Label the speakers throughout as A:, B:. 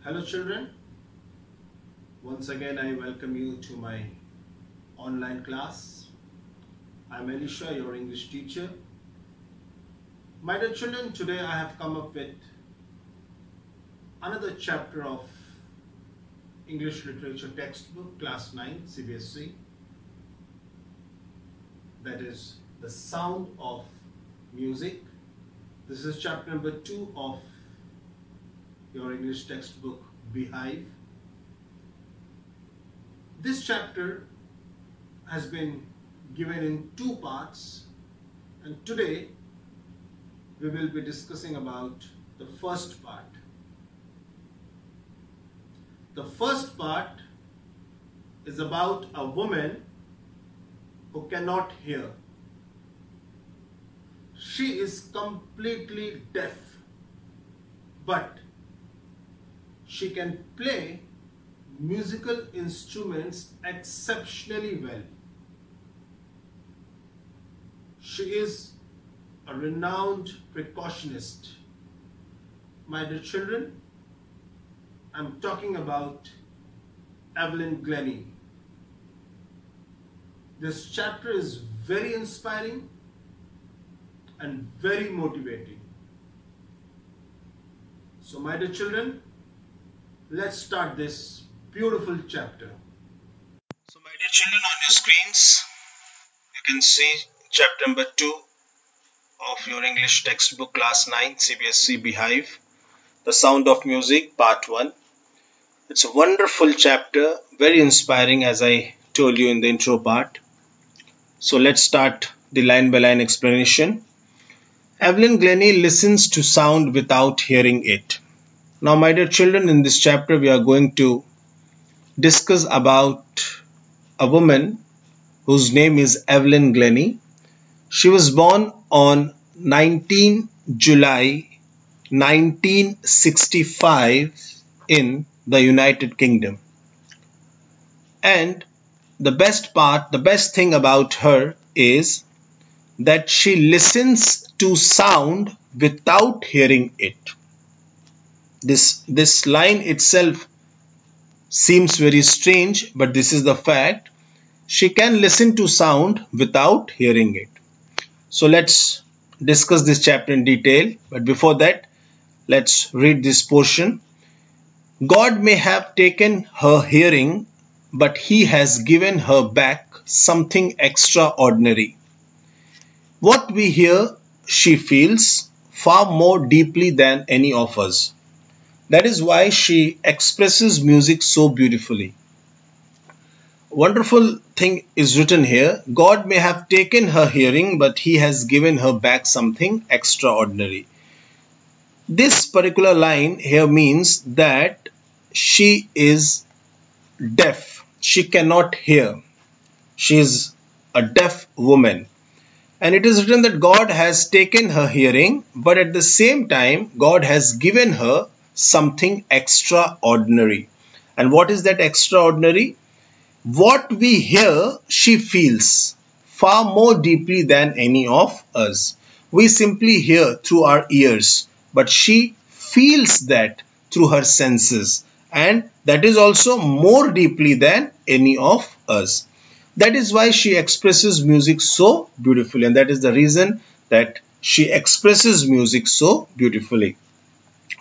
A: Hello children, once again I welcome you to my online class. I'm Elisha, your English teacher. My dear children, today I have come up with another chapter of English Literature textbook, class 9, CBSE. That is The Sound of Music. This is chapter number 2 of your English textbook, Beehive. This chapter has been given in 2 parts, and today we will be discussing about the first part. The first part is about a woman who cannot hear. She is completely deaf, but she can play musical instruments exceptionally well. She is a renowned percussionist. My dear children, I'm talking about Evelyn Glennie. This chapter is very inspiring and very motivating. So my dear children, let's start this beautiful chapter. So my dear children, on your screens you can see chapter number 2 of your English textbook, class 9, CBSE Beehive, The Sound of Music, part 1. It's a wonderful chapter, very inspiring, as I told you in the intro part. So let's start the line by line explanation. Evelyn Glennie listens to sound without hearing it. Now my dear children, in this chapter we are going to discuss about a woman whose name is Evelyn Glennie. She was born on 19 July 1965 in the United Kingdom. And the best thing about her is that she listens to sound without hearing it. This line itself seems very strange, but this is the fact. She can listen to sound without hearing it. So let's discuss this chapter in detail. But before that, let's read this portion. God may have taken her hearing, but he has given her back something extraordinary. What we hear, she feels far more deeply than any of us. That is why she expresses music so beautifully. Wonderful thing is written here. God may have taken her hearing, but he has given her back something extraordinary. This particular line here means that she is deaf. She cannot hear. She is a deaf woman. And it is written that God has taken her hearing, but at the same time, God has given her something extraordinary. And what is that extraordinary? What we hear, she feels far more deeply than any of us. We simply hear through our ears, but she feels that through her senses, and that is also more deeply than any of us. That is why she expresses music so beautifully, and that is the reason that she expresses music so beautifully.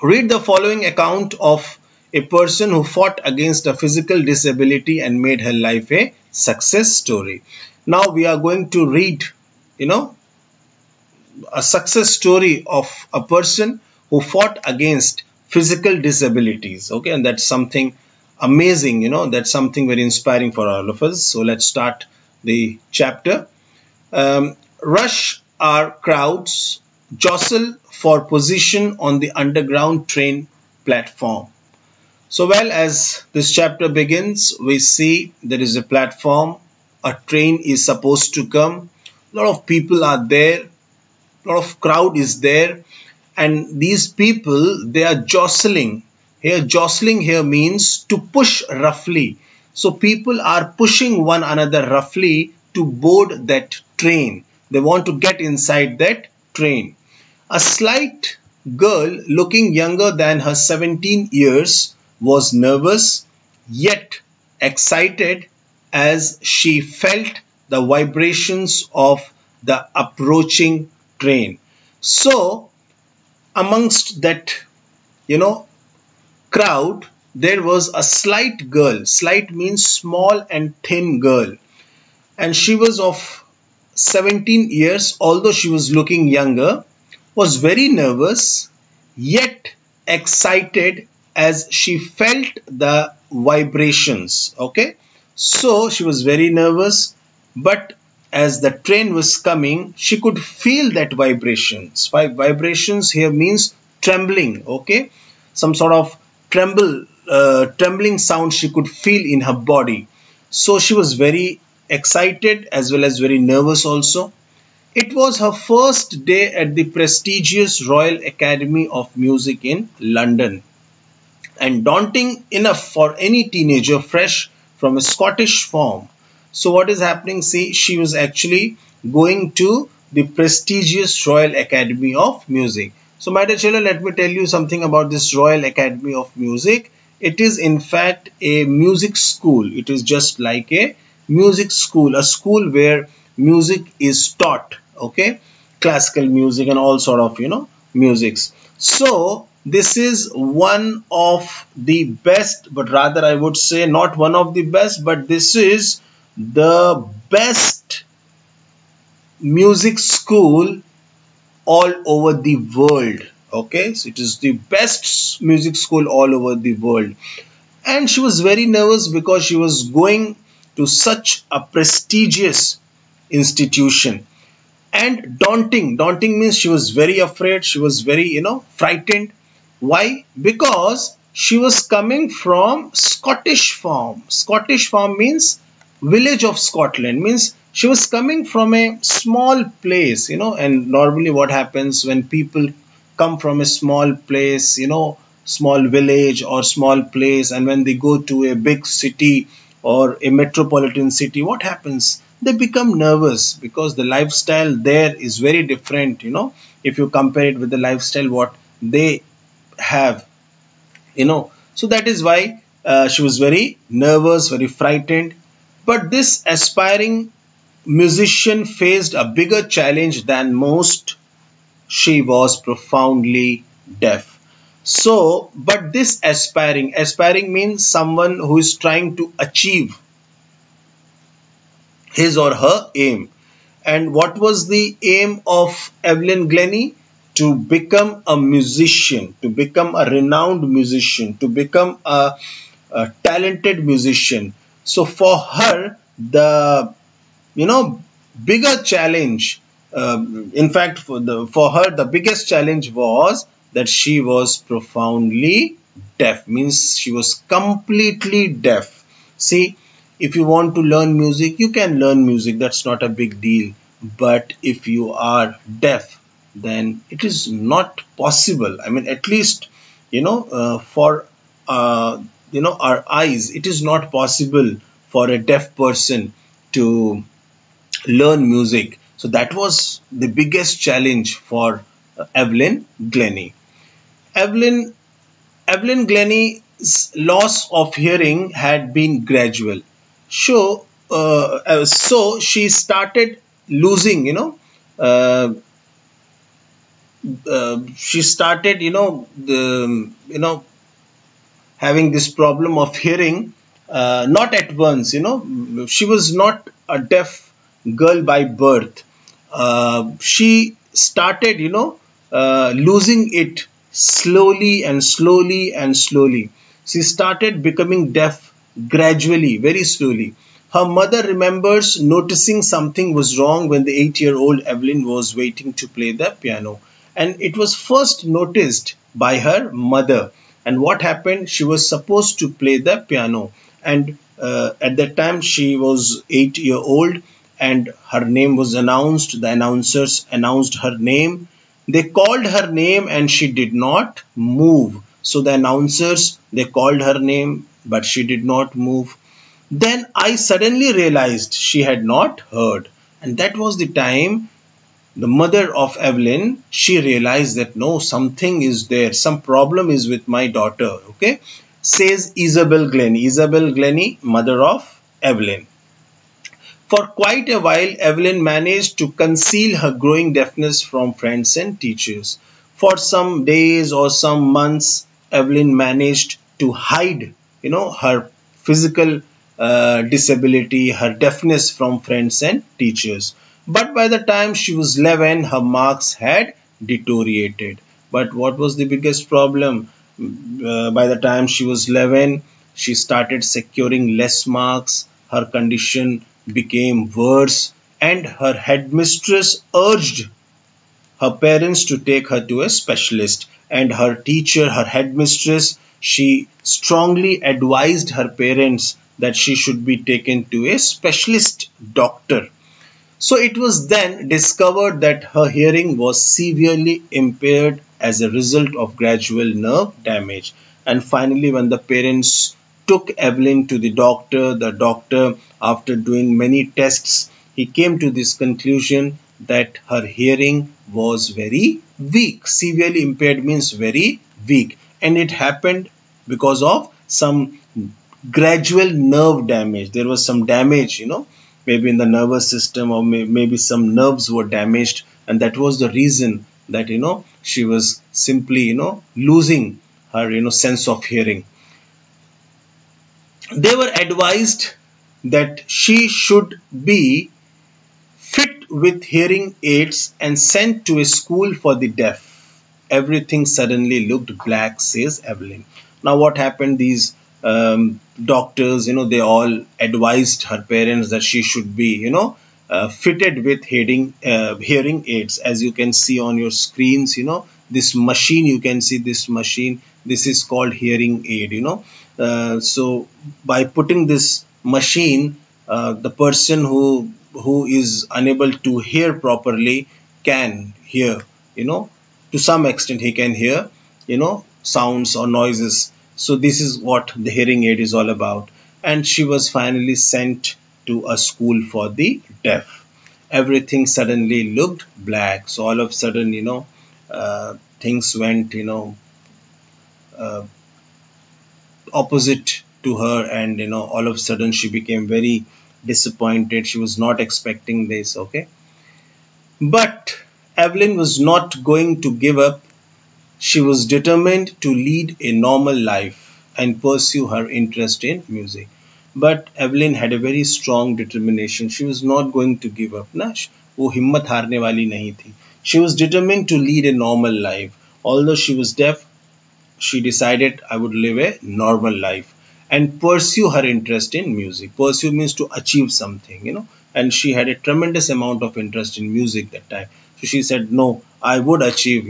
A: Read the following account of a person who fought against a physical disability and made her life a success story. Now we are going to read, a success story of a person who fought against physical disabilities. Okay, and that's something amazing, that's something very inspiring for all of us. So let's start the chapter. Rush hour crowds jostle for position on the underground train platform. So well, as this chapter begins, we see there is a platform, a train is supposed to come, a lot of people are there, a lot of crowd is there, and these people, they are jostling. Here, jostling here means to push roughly. So people are pushing one another roughly to board that train. They want to get inside that train. A slight girl looking younger than her 17 years was nervous yet excited as she felt the vibrations of the approaching train. So, amongst that, you know, crowd, there was a slight girl. Slight means small and thin girl. And she was of 17 years, although she was looking younger, was very nervous, yet excited as she felt the vibrations. Okay. So she was very nervous, but as the train was coming, she could feel that vibrations. Vibrations here means trembling. Okay. Some sort of trembling sound she could feel in her body. So she was very excited as well as very nervous also. It was her first day at the prestigious Royal Academy of Music in London, and daunting enough for any teenager fresh from a Scottish farm. So what is happening? See, she was actually going to the prestigious Royal Academy of Music. So my dear children, let me tell you something about this Royal Academy of Music. It is in fact a music school. It is just like a music school, a school where music is taught. Okay, classical music and all sort of, musics. So this is one of the best, but rather I would say not one of the best, but this is the best music school all over the world. Okay, so it is the best music school all over the world. And she was very nervous because she was going to such a prestigious institution. And daunting means she was very afraid, she was very, frightened. Why? Because she was coming from Scottish farm. Scottish farm means village of Scotland, means she was coming from a small place, and normally what happens when people come from a small place, small village or small place, and when they go to a big city or a metropolitan city, what happens? They become nervous because the lifestyle there is very different, if you compare it with the lifestyle what they have, so that is why she was very nervous, very frightened. But this aspiring musician faced a bigger challenge than most. She was profoundly deaf. So, but this aspiring means someone who is trying to achieve his or her aim. And what was the aim of Evelyn Glennie? To become a musician, to become a renowned musician, to become a talented musician. So for her, the bigger challenge, in fact for her the biggest challenge was that she was profoundly deaf, means she was completely deaf. See, if you want to learn music, you can learn music, that's not a big deal. But if you are deaf, then it is not possible. I mean, at least, for, our eyes, it is not possible for a deaf person to learn music. So that was the biggest challenge for Evelyn Glennie. Evelyn Glennie's loss of hearing had been gradual. So she started losing, she started, having this problem of hearing, not at once, she was not a deaf girl by birth. She started, losing it slowly and slowly and slowly. She started becoming deaf gradually, very slowly. Her mother remembers noticing something was wrong when the 8-year-old Evelyn was waiting to play the piano. And it was first noticed by her mother. And what happened? She was supposed to play the piano. And at that time, she was 8-year-old and her name was announced. The announcers announced her name. They called her name and she did not move. So the announcers, they called her name, but she did not move. Then I suddenly realized she had not heard. And that was the time the mother of Evelyn, she realized that no, something is there. Some problem is with my daughter. Okay. says Isabel Glennie. Isabel Glennie, mother of Evelyn. For quite a while, Evelyn managed to conceal her growing deafness from friends and teachers. For some days or some months, Evelyn managed to hide, her physical disability, her deafness from friends and teachers. But by the time she was 11, her marks had deteriorated. But what was the biggest problem? By the time she was 11, she started securing less marks, her condition became worse, and her headmistress urged her parents to take her to a specialist. And her teacher, her headmistress, she strongly advised her parents that she should be taken to a specialist doctor. So it was then discovered that her hearing was severely impaired as a result of gradual nerve damage. And finally, when the parents took Evelyn to the doctor, after doing many tests, he came to this conclusion that her hearing was very weak. Severely impaired means very weak. And it happened because of some gradual nerve damage. There was some damage, maybe in the nervous system, or maybe some nerves were damaged, and that was the reason that she was simply losing her sense of hearing. They were advised that she should be fit with hearing aids and sent to a school for the deaf. Everything suddenly looked black, says Evelyn. Now what happened? These doctors, they all advised her parents that she should be, fitted with hearing aids. As you can see on your screens, this machine, you can see this machine. This is called hearing aid, so by putting this machine, the person who is unable to hear properly can hear, to some extent he can hear, sounds or noises. So this is what the hearing aid is all about. And she was finally sent to a school for the deaf. Everything suddenly looked black. So all of a sudden, things went, opposite to her, and all of a sudden she became very disappointed. She was not expecting this. Okay, but Evelyn was not going to give up. She was determined to lead a normal life and pursue her interest in music. But Evelyn had a very strong determination. She was not going to give up. ना वो हिम्मत हारने वाली नहीं थी. She was determined to lead a normal life. Although she was deaf, she decided I would live a normal life and pursue her interest in music. Pursue means to achieve something, and she had a tremendous amount of interest in music that time. So she said, no, I would achieve,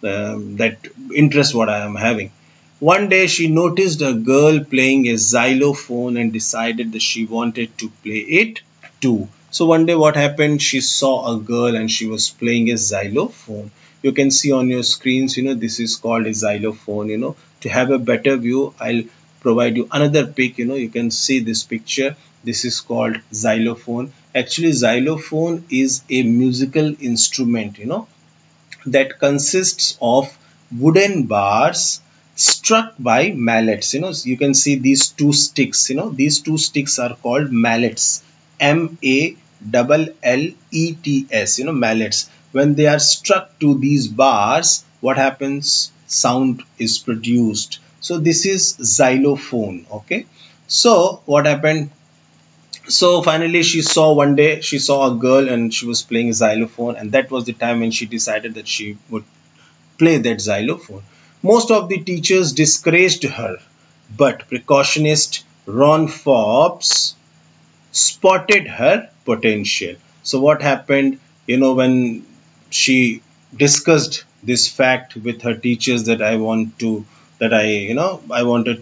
A: that interest what I am having. One day she noticed a girl playing a xylophone and decided that she wanted to play it too. So one day what happened, she saw a girl and she was playing a xylophone. You can see on your screens, this is called a xylophone. To have a better view, I'll provide you another pic. You can see this picture. This is called xylophone. Actually, xylophone is a musical instrument, that consists of wooden bars struck by mallets. You can see these two sticks. These two sticks are called mallets. M-A-L-L-E-T-S. Mallets. When they are struck to these bars, what happens? Sound is produced. So this is xylophone. Okay. So what happened? So finally one day she saw a girl and she was playing a xylophone, and that was the time when she decided that she would play that xylophone. Most of the teachers discouraged her, but percussionist Ron Forbes spotted her potential. So what happened, when she discussed this fact with her teachers that I wanted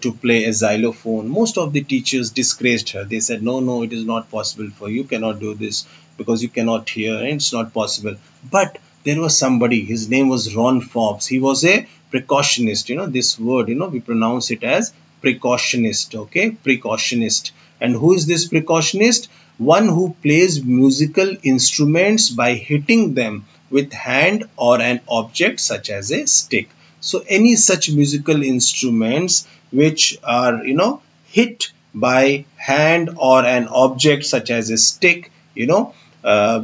A: to play a xylophone, most of the teachers discouraged her. They said, no, it is not possible for you. You cannot do this because you cannot hear and it's not possible. But there was somebody, his name was Ron Forbes. He was a percussionist. This word, we pronounce it as percussionist. Okay, percussionist. And who is this percussionist? One who plays musical instruments by hitting them with hand or an object such as a stick. So any such musical instruments which are, hit by hand or an object such as a stick, uh,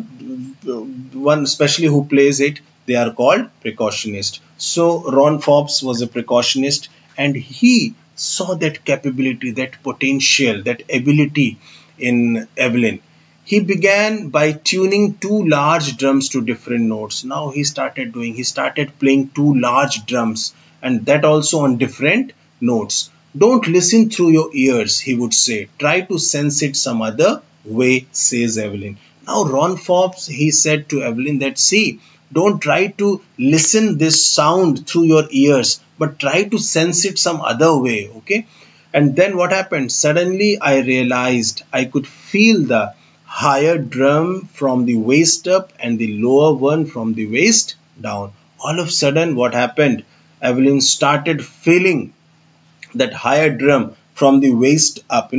A: one especially who plays it, they are called percussionist. So Ron Forbes was a percussionist, and he saw that capability, that potential, that ability in Evelyn. He began by tuning two large drums to different notes. Now he started playing two large drums, and that also on different notes. Don't listen through your ears, he would say. Try to sense it some other way, says Evelyn. Now Ron Forbes, he said to Evelyn that, see, don't try to listen this sound through your ears, but try to sense it some other way, okay? And then what happened? Suddenly I realized I could feel the higher drum from the waist up and the lower one from the waist down. All of a sudden, what happened? Evelyn started feeling that higher drum from the waist up,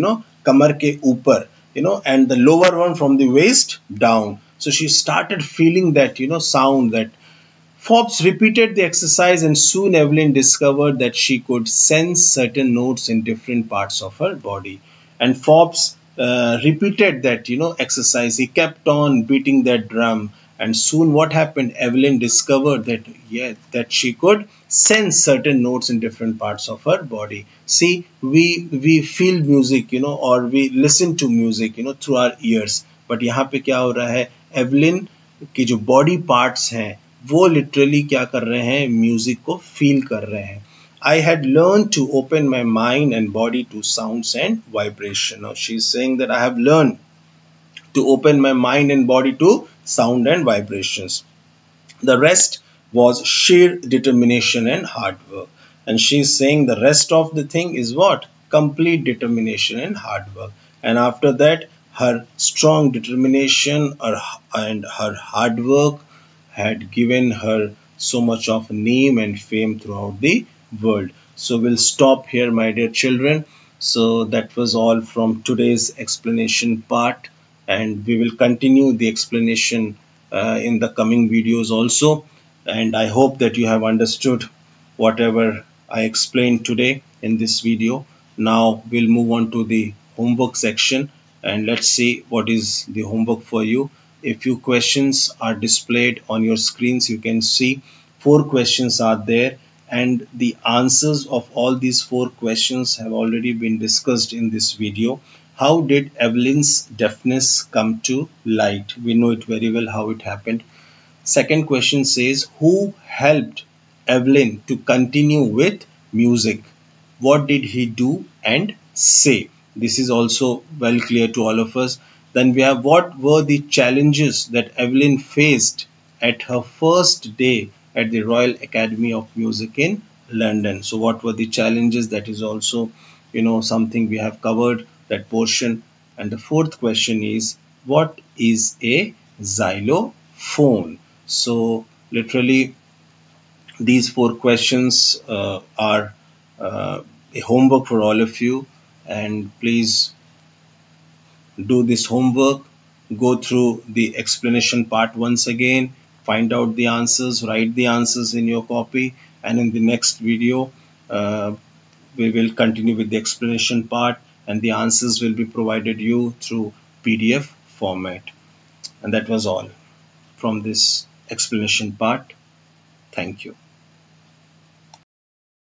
A: kamar ke upar, and the lower one from the waist down. So she started feeling that, sound. That Forbes repeated the exercise, and soon Evelyn discovered that she could sense certain notes in different parts of her body. And Forbes repeated that, exercise. He kept on beating that drum, and soon what happened? Evelyn discovered that, yeah, that she could sense certain notes in different parts of her body. See, we feel music, or we listen to music, through our ears. But यहाँ पे क्या हो रहा है? Evelyn की जो body parts हैं वो लिटरली क्या कर रहे हैं? म्यूजिक को फील कर रहे हैं. I had learned to open my mind and body to sounds and vibration. Now she's saying that I have learned to open my mind and body to sound and vibrations. The rest was sheer determination and hard work. And she's saying the rest of the thing is what? Complete determination and hard work. And after that, her strong determination and her hard work had given her so much of name and fame throughout the world. So we'll stop here, my dear children. So that was all from today's explanation part, and we will continue the explanation in the coming videos also. And I hope that you have understood whatever I explained today in this video. Now we'll move on to the homework section, and let's see what is the homework for you. A few questions are displayed on your screens. You can see 4 questions are there, and the answers of all these 4 questions have already been discussed in this video. How did Evelyn's deafness come to light? We know it very well how it happened. Second question says, who helped Evelyn to continue with music? What did he do and say? This is also well clear to all of us. Then we have, what were the challenges that Evelyn faced at her first day at the Royal Academy of Music in London? So what were the challenges? That is also, something we have covered, that portion. And the fourth question is, what is a xylophone? So literally these 4 questions are a homework for all of you, and please do this homework, go through the explanation part once again, find out the answers, write the answers in your copy, and in the next video we will continue with the explanation part, and the answers will be provided you through PDF format. And that was all from this explanation part. Thank you.